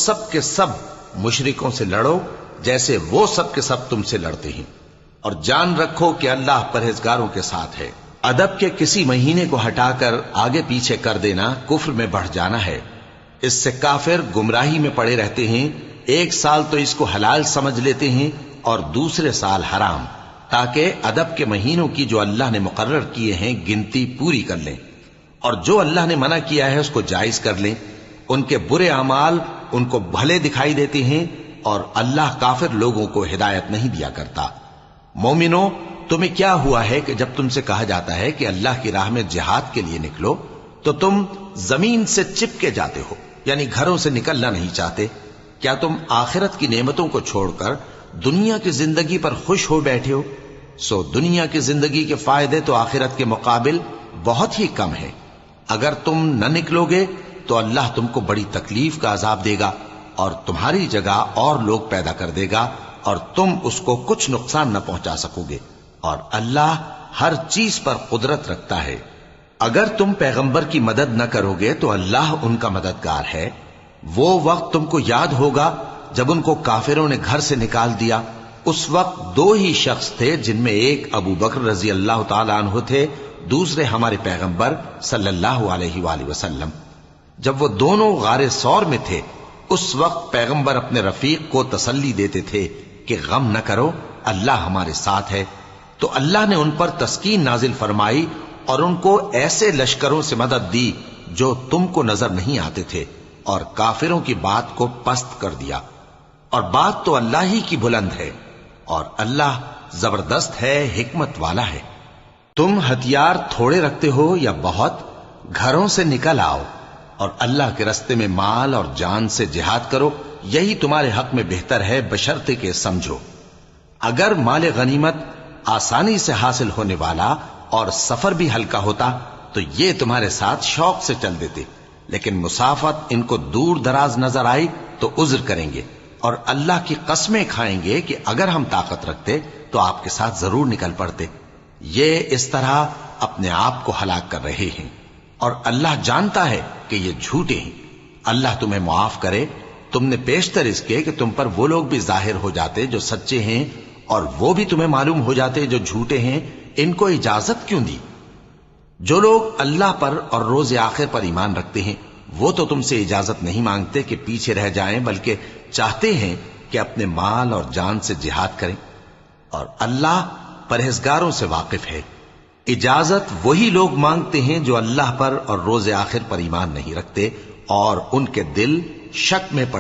सब के सब मुशरिकों से लड़ो जैसे वो सब के सब तुमसे लड़ते हैं, और जान रखो कि अल्लाह परहेजगारों के साथ है। अदब के किसी महीने को हटाकर आगे पीछे कर देना कुफ्र में बढ़ जाना है। इससे काफिर गुमराही में पड़े रहते हैं। एक साल तो इसको हलाल समझ लेते हैं और दूसरे साल हराम, ताकि अदब के महीनों की जो अल्लाह ने मुकर्रर किए हैं गिनती पूरी कर लें, और जो अल्लाह ने मना किया है उसको जायज कर लें। उनके बुरे अमाल उनको भले दिखाई देते हैं और अल्लाह काफिर लोगों को हिदायत नहीं दिया करता। मोमिनो, तुम्हें क्या हुआ है कि जब तुमसे कहा जाता है कि अल्लाह की राह में जिहाद के लिए निकलो तो तुम जमीन से चिपके जाते हो, यानी घरों से निकलना नहीं चाहते? क्या तुम आखिरत की नेमतों को छोड़कर दुनिया की जिंदगी पर खुश हो बैठे हो? सो दुनिया की जिंदगी के फायदे तो आखिरत के मुकाबिल बहुत ही कम है। अगर तुम न निकलोगे तो अल्लाह तुमको बड़ी तकलीफ का अजाब देगा और तुम्हारी जगह और लोग पैदा कर देगा और तुम उसको कुछ नुकसान न पहुंचा सकोगे, और अल्लाह हर चीज पर कुदरत रखता है। अगर तुम पैगंबर की मदद न करोगे तो अल्लाह उनका मददगार है। वो वक्त तुमको याद होगा जब उनको काफिरों ने घर से निकाल दिया। उस वक्त दो ही शख्स थे, जिनमें एक अबू बकर रजी अल्लाह ताला अन्हु थे, दूसरे हमारे पैगंबर सल्लल्लाहु अलैहि वसल्लम। जब वो दोनों गारे सौर में थे, उस वक्त पैगंबर अपने रफीक को तसल्ली देते थे कि गम न करो, अल्लाह हमारे साथ है। तो अल्लाह ने उन पर तस्कीन नाजिल फरमाई और उनको ऐसे लश्करों से मदद दी जो तुमको नजर नहीं आते थे, और काफिरों की बात को पस्त कर दिया। और बात तो अल्लाह ही की बुलंद है, और अल्लाह जबरदस्त है, हिकमत वाला है। तुम हथियार थोड़े रखते हो या बहुत, घरों से निकल आओ और अल्लाह के रास्ते में माल और जान से जिहाद करो, यही तुम्हारे हक में बेहतर है, बशर्ते के समझो। अगर माल गनीमत आसानी से हासिल होने वाला और सफर भी हल्का होता तो ये तुम्हारे साथ शौक से चल देते, लेकिन मुसाफत इनको दूर दराज नजर आई तो उज्र करेंगे और अल्लाह की कस्में खाएंगे कि अगर हम ताकत रखते तो आपके साथ जरूर निकल पड़ते। ये इस तरह अपने आप को हलाक कर रहे हैं और अल्लाह जानता है कि ये झूठे हैं। अल्लाह तुम्हें मुआफ करे। तुमने पेशतर इसके कि तुम पर वो लोग भी जाहिर हो जाते जो सच्चे हैं और वो भी तुम्हें मालूम हो जाते जो झूठे हैं। इनको इजाजत क्यों दी? जो लोग अल्लाह पर और रोज आखिर पर ईमान रखते हैं वो तो तुमसे इजाजत नहीं मांगते कि पीछे रह जाएं, बल्कि चाहते हैं कि अपने माल और जान से जिहाद करें, और अल्लाह परहेजगारों से वाकिफ है। इजाजत वही लोग मांगते हैं जो अल्लाह पर और रोज आखिर पर ईमान नहीं रखते और उनके दिल शक में पड़े।